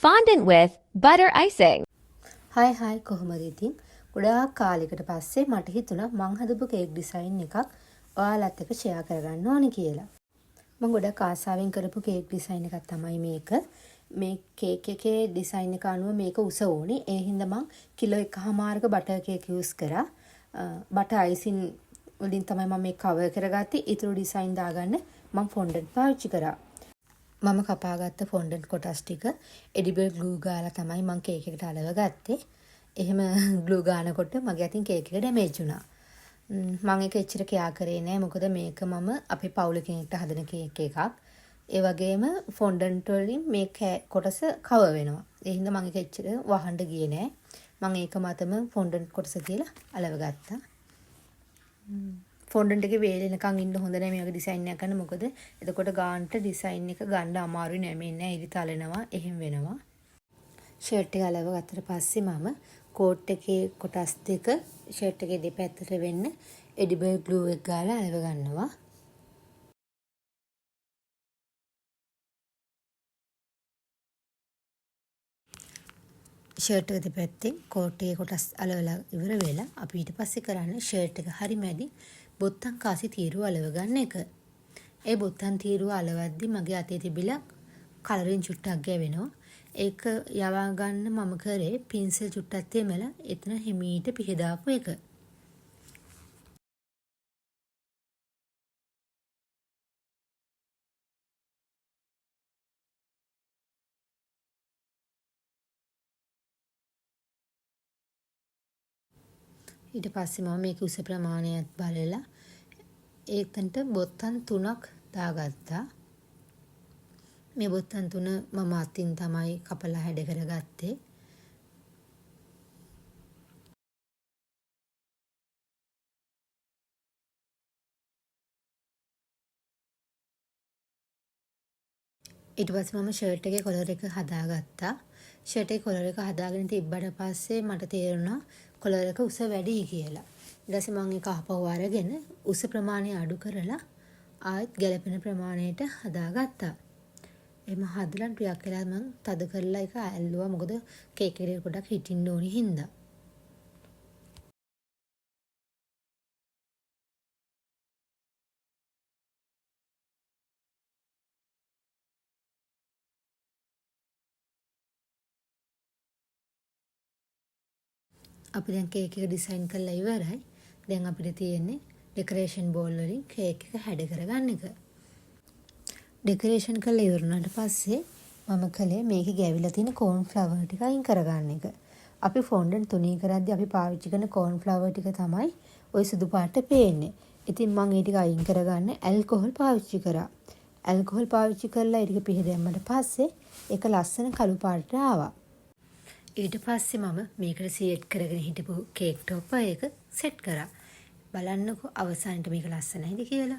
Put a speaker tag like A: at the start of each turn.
A: Fondant with butter icing.
B: හයි කොහොමද ඉතින් ගොඩාක් කාලයකට පස්සේ මට හිතුණා මං හදපු කේක් ඩිසයින් එකක් ඔයාලත් එක්ක ෂෙයා කරගන්න ඕනේ කියලා. මම ගොඩක් ආසාවෙන් කරපු කේක් ඩිසයින් එකක් තමයි මේක. මේ කේක් එකේ ඩිසයින් එක අනුව මේක උස ඕනේ. ඒ හින්දා මං කිලෝ 1.5ක බටර් කේක් යූස් කරා. බටර් අයිසින් වලින් තමයි මම මේක කවර් කරගත්තේ. ඊටු ඩිසයින් දාගන්න මං ෆොන්ඩන්ට් පාවිච්චි කරා. මම කපාගත්ත ෆොන්ඩන්ට් කොටස් ටික එඩිබල් ග්ලූ ගාලා තමයි මම කේක් එකට අලව ගත්තේ. එහෙම ග්ලූ ගානකොට මගේ අතින් කේක් එක ඩැමේජ් වුණා. මම ඒක එච්චර කියා කරේ නෑ මොකද මේක මම අපේ පවුලේ කෙනෙක්ට හදන කේක් එකක්. ඒ වගේම ෆොන්ඩන්ට් වලින් මේ කොටස කවර් වෙනවා. ඒ හින්දා මම ඒක එච්චර වහන්න ගියේ නෑ. මම ඒක මතම ෆොන්ඩන්ට් කොටස කියලා අලව ගත්තා. ෆොන්ඩන්ට් එකේ වේලෙනකන් ඉන්න හොඳ නැහැ මේ වගේ ඩිසයින් එකක් ගන්න. මොකද එතකොට ගාන්ට ඩිසයින් එක ගන්න අමාරුයි නැමෙන්නේ ඉරි තලනවා එහෙම වෙනවා. ෂර්ට් එක අලව ගත්තට පස්සේ මම කෝට් එකේ කොටස් දෙක ෂර්ට් එකේ දෙපැත්තට වෙන්න එඩිබල් ග්ලූ එක ගාලා අලව ගන්නවා. ෂර්ට් එක දෙපැත්තෙන් කෝට් එකේ කොටස් අලවලා ඉවර වෙලා අපි ඊට පස්සේ කරන්නේ ෂර්ට් එක හරි මැදි බොත්තම් කාසි තීරුව අලව ගන්න එක. ඒ බොත්තම් තීරුව අලවද්දි මගේ අතේ තිබිලා කලරින් චුට්ටක් ගෑවෙනවා. ඒක යවා ගන්න මම කරේ පින්සල් චුට්ටක් තෙමලා එතන හිමීට පිහදාපු එක. ඊට පස්සේ මම මේක උස ප්‍රමාණයත් බලලා ඒකට බොත්තම් 3ක් දාගත්තා. මේ බොත්තම් 3 මම අතින් තමයි කපලා හැඩ කරගත්තේ. ඊට පස්සේ මම ෂර්ට් එකේ කොලර් එක හදාගත්තා. ෂර්ට් එකේ කොලර් එක හදාගෙන තිබ්බට පස්සේ මට තේරුණා කොලර් එක උස වැඩි කියලා. ඊට පස්සේ මම ඒක ආපහු අරගෙන උස ප්‍රමාණය අඩු කරලා ආයෙත් ගැලපෙන ප්‍රමාණයට හදාගත්තා. එහෙම හදලා ටිකක් වෙලා මම තද කරලා ඒක ඇල්ලුවා. මොකද කේක් එකට පොඩක් හිටින්න ඕනි හින්දා. අපි දැන් කේක් එක ඩිසයින් කරලා ඉවරයි. දැන් අපිට තියෙන්නේ ඩෙකරේෂන් බෝල් වලින් කේක් එක හැඩ කරගන්න එක. ඩෙකරේෂන් කරලා ඉවරනට පස්සේ මම කලේ මේකේ ගෑවිලා තියෙන කෝන් ෆ්ලවර් ටික අයින් කරගන්න එක. අපි ෆොන්ඩන්ට් තුනී කරද්දී අපි පාවිච්චි කරන කෝන් ෆ්ලවර් ටික තමයි ওই සුදු පාට පේන්නේ. ඉතින් මම ඒ ටික අයින් කරගන්න ඇල්කොහොල් පාවිච්චි කරා. ඇල්කොහොල් පාවිච්චි කරලා ඒ ටික පිහදැම්මට පස්සේ ඒක ලස්සන කළු පාටට ආවා. ඊට පස්සේ මම මේකට සෙට් කරගෙන හිටපු කේක් ටොපර් එක සෙට් කරා. බලන්නකෝ අවසානයේ මේක ලස්සනයිද කියලා.